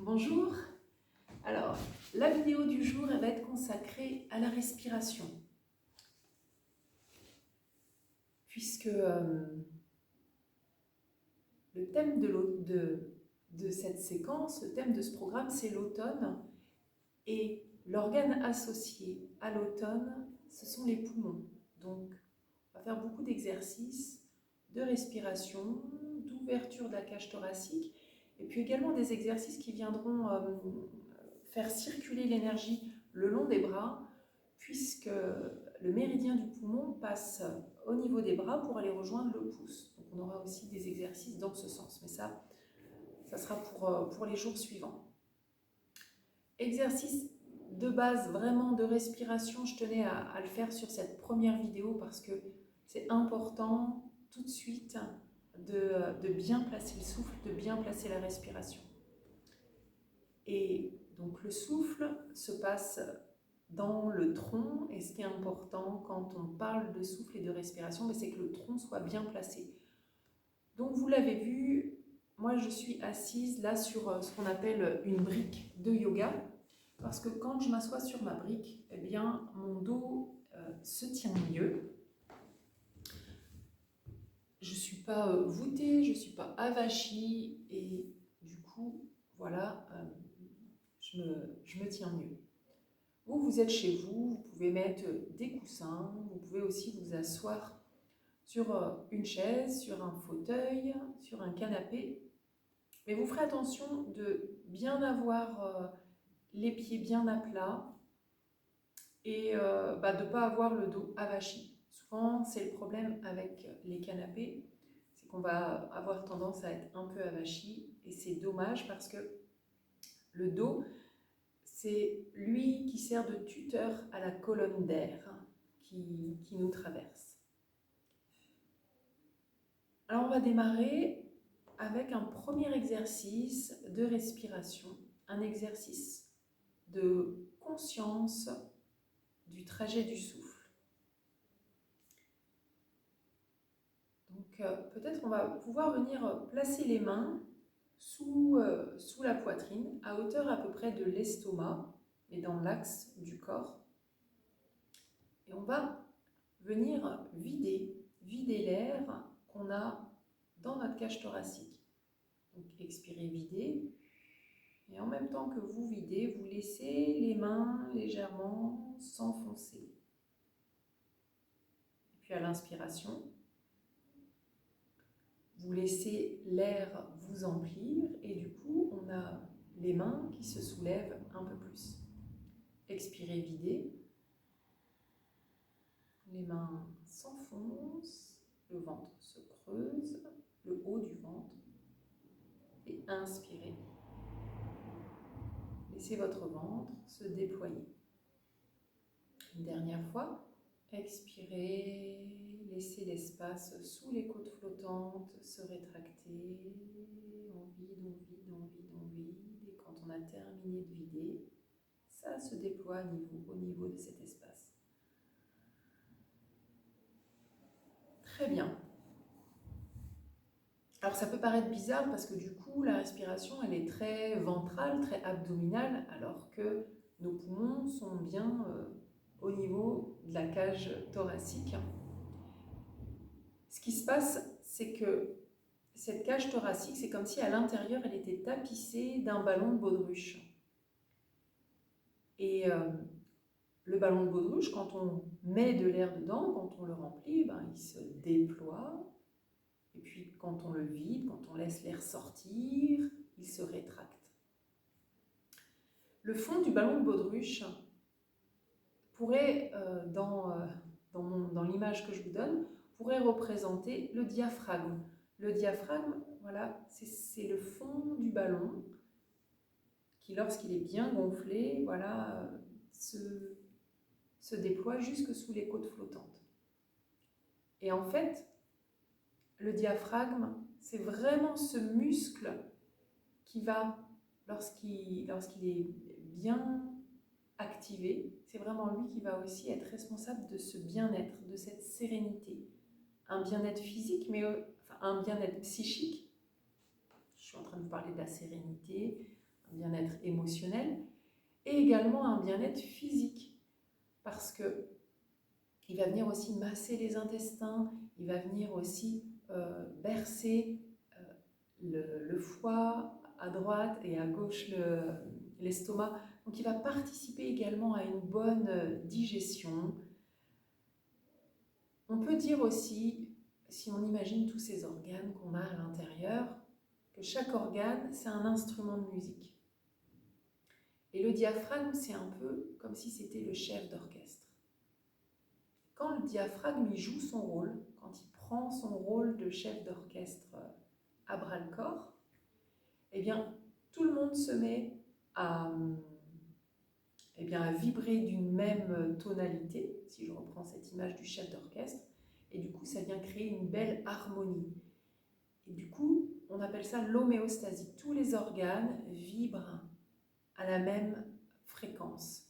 Bonjour. Alors, la vidéo du jour elle va être consacrée à la respiration. Puisque le thème de cette séquence, le thème de ce programme, c'est l'automne. Et l'organe associé à l'automne, ce sont les poumons. Donc, on va faire beaucoup d'exercices de respiration, d'ouverture de la cage thoracique, et puis également des exercices qui viendront faire circuler l'énergie le long des bras, puisque le méridien du poumon passe au niveau des bras pour aller rejoindre le pouce. Donc on aura aussi des exercices dans ce sens, mais ça sera pour les jours suivants. Exercice de base vraiment de respiration, je tenais à le faire sur cette première vidéo parce que c'est important tout de suite de bien placer le souffle, de bien placer la respiration. Et donc le souffle se passe dans le tronc, et ce qui est important quand on parle de souffle et de respiration, c'est que le tronc soit bien placé. Donc vous l'avez vu, moi je suis assise là sur ce qu'on appelle une brique de yoga, parce que quand je m'assois sur ma brique, eh bien mon dos se tient mieux. Je ne suis pas voûtée, je ne suis pas avachie, et du coup, voilà, je me tiens mieux. Vous êtes chez vous, vous pouvez mettre des coussins, vous pouvez aussi vous asseoir sur une chaise, sur un fauteuil, sur un canapé. Mais vous ferez attention de bien avoir les pieds bien à plat et de ne pas avoir le dos avachi. Souvent, c'est le problème avec les canapés, c'est qu'on va avoir tendance à être un peu avachi, et c'est dommage parce que le dos, c'est lui qui sert de tuteur à la colonne d'air qui nous traverse. Alors on va démarrer avec un premier exercice de respiration, un exercice de conscience du trajet du souffle. Donc peut-être on va pouvoir venir placer les mains sous la poitrine, à hauteur à peu près de l'estomac, mais dans l'axe du corps. Et on va venir vider l'air qu'on a dans notre cage thoracique. Donc expirez, videz. Et en même temps que vous videz, vous laissez les mains légèrement s'enfoncer. Et puis à l'inspiration, vous laissez l'air vous emplir, et du coup, on a les mains qui se soulèvent un peu plus. Expirez, videz. Les mains s'enfoncent, le ventre se creuse, le haut du ventre. Et inspirez. Laissez votre ventre se déployer. Une dernière fois, expirez, laissez l'espace sous les côtes flottantes se rétracter. On vide, on vide, on vide, on vide. Et quand on a terminé de vider, ça se déploie au niveau de cet espace. Très bien. Alors ça peut paraître bizarre parce que du coup, la respiration, elle est très ventrale, très abdominale, alors que nos poumons sont bien au niveau de la cage thoracique. Ce qui se passe, c'est que cette cage thoracique, c'est comme si à l'intérieur, elle était tapissée d'un ballon de baudruche. Et le ballon de baudruche, quand on met de l'air dedans, quand on le remplit, il se déploie. Et puis quand on le vide, quand on laisse l'air sortir, il se rétracte. Le fond du ballon de baudruche pourrait, dans l'image que je vous donne, pourrait représenter le diaphragme. Le diaphragme, voilà, c'est le fond du ballon qui, lorsqu'il est bien gonflé, voilà, se déploie jusque sous les côtes flottantes. Et en fait, le diaphragme, c'est vraiment ce muscle qui va, lorsqu'il est bien activé, c'est vraiment lui qui va aussi être responsable de ce bien-être, de cette sérénité. Un bien-être physique, mais un bien-être psychique. Je suis en train de vous parler de la sérénité, un bien-être émotionnel, et également un bien-être physique, parce que il va venir aussi masser les intestins, il va venir aussi bercer le foie à droite et à gauche l'estomac. Donc il va participer également à une bonne digestion. On peut dire aussi, si on imagine tous ces organes qu'on a à l'intérieur, que chaque organe, c'est un instrument de musique. Et le diaphragme, c'est un peu comme si c'était le chef d'orchestre. Quand le diaphragme il joue son rôle, quand il prend son rôle de chef d'orchestre à bras-le-corps, eh bien, tout le monde se met à vibrer d'une même tonalité, si je reprends cette image du chef d'orchestre, et du coup, ça vient créer une belle harmonie. Et du coup, on appelle ça l'homéostasie. Tous les organes vibrent à la même fréquence.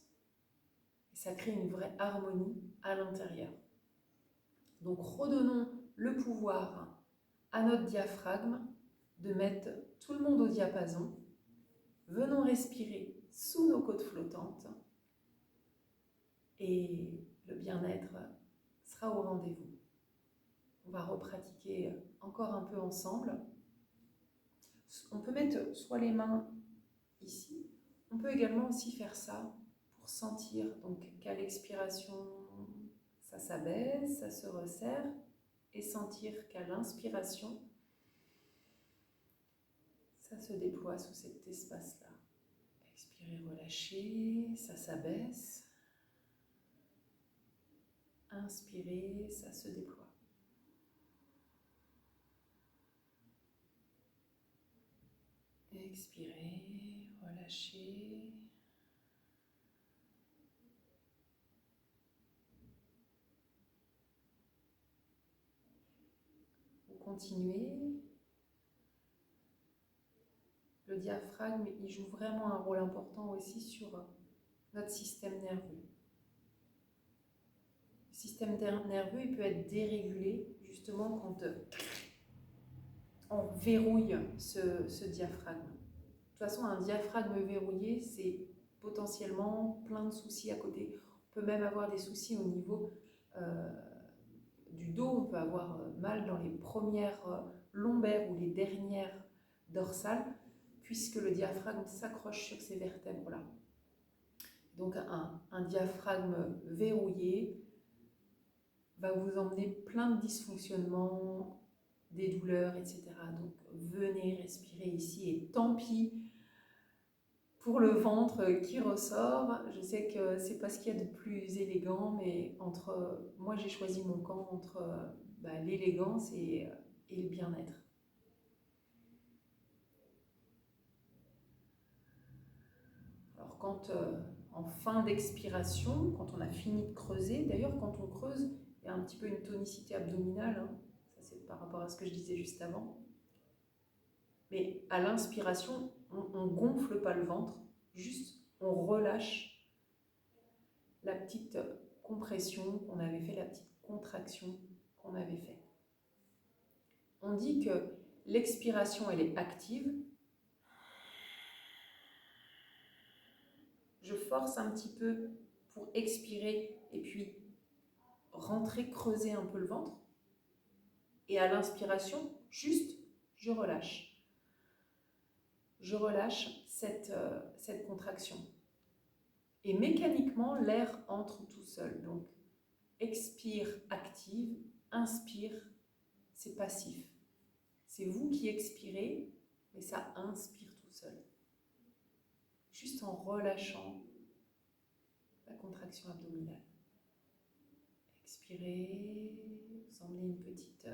Et ça crée une vraie harmonie à l'intérieur. Donc, redonnons le pouvoir à notre diaphragme de mettre tout le monde au diapason. Venons respirer sous nos côtes flottantes et le bien-être sera au rendez-vous. On va repratiquer encore un peu ensemble. On peut mettre soit les mains ici, on peut également aussi faire ça pour sentir donc qu'à l'expiration, ça s'abaisse, ça se resserre, et sentir qu'à l'inspiration, ça se déploie sous cet espace-là. Expirez, relâchez, ça s'abaisse. Inspirez, ça se déploie. Expirez, relâchez. Vous continuez. Le diaphragme, il joue vraiment un rôle important aussi sur notre système nerveux. Le système nerveux, il peut être dérégulé justement quand on verrouille ce diaphragme. De toute façon, un diaphragme verrouillé, c'est potentiellement plein de soucis à côté. On peut même avoir des soucis au niveau du dos, on peut avoir mal dans les premières lombaires ou les dernières dorsales, puisque le diaphragme s'accroche sur ces vertèbres-là. Donc un diaphragme verrouillé va vous emmener plein de dysfonctionnements, des douleurs, etc. Donc venez respirer ici, et tant pis pour le ventre qui ressort. Je sais que c'est pas ce qu'il y a de plus élégant, mais moi j'ai choisi mon camp entre l'élégance et le bien-être. Alors quand en fin d'expiration, quand on a fini de creuser, d'ailleurs quand on creuse, il y a un petit peu une tonicité abdominale, hein. Ça c'est par rapport à ce que je disais juste avant. Mais à l'inspiration, on ne gonfle pas le ventre, juste on relâche la petite compression qu'on avait fait, la petite contraction qu'on avait fait. On dit que l'expiration, elle est active. Je force un petit peu pour expirer et puis rentrer, creuser un peu le ventre. Et à l'inspiration, juste, je relâche. Je relâche cette contraction. Et mécaniquement, l'air entre tout seul. Donc, expire, active, inspire, c'est passif. C'est vous qui expirez, mais ça inspire tout seul. Juste en relâchant la contraction abdominale. Expirez, vous emmenez une petite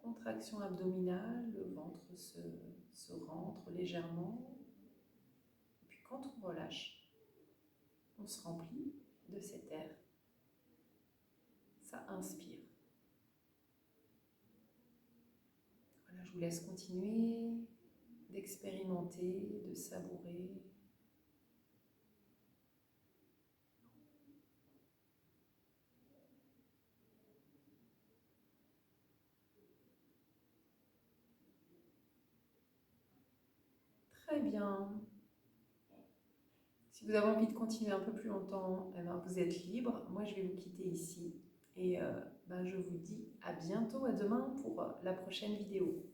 contraction abdominale, le ventre se rentre légèrement. Et puis quand on relâche, on se remplit de cet air. Ça inspire. Voilà, je vous laisse continuer d'expérimenter, de savourer. Très Très bien. Si vous avez envie de continuer un peu plus longtemps, eh ben, vous êtes libre. Moi, je vais vous quitter ici. Et ben, je vous dis à bientôt, à demain pour la prochaine vidéo.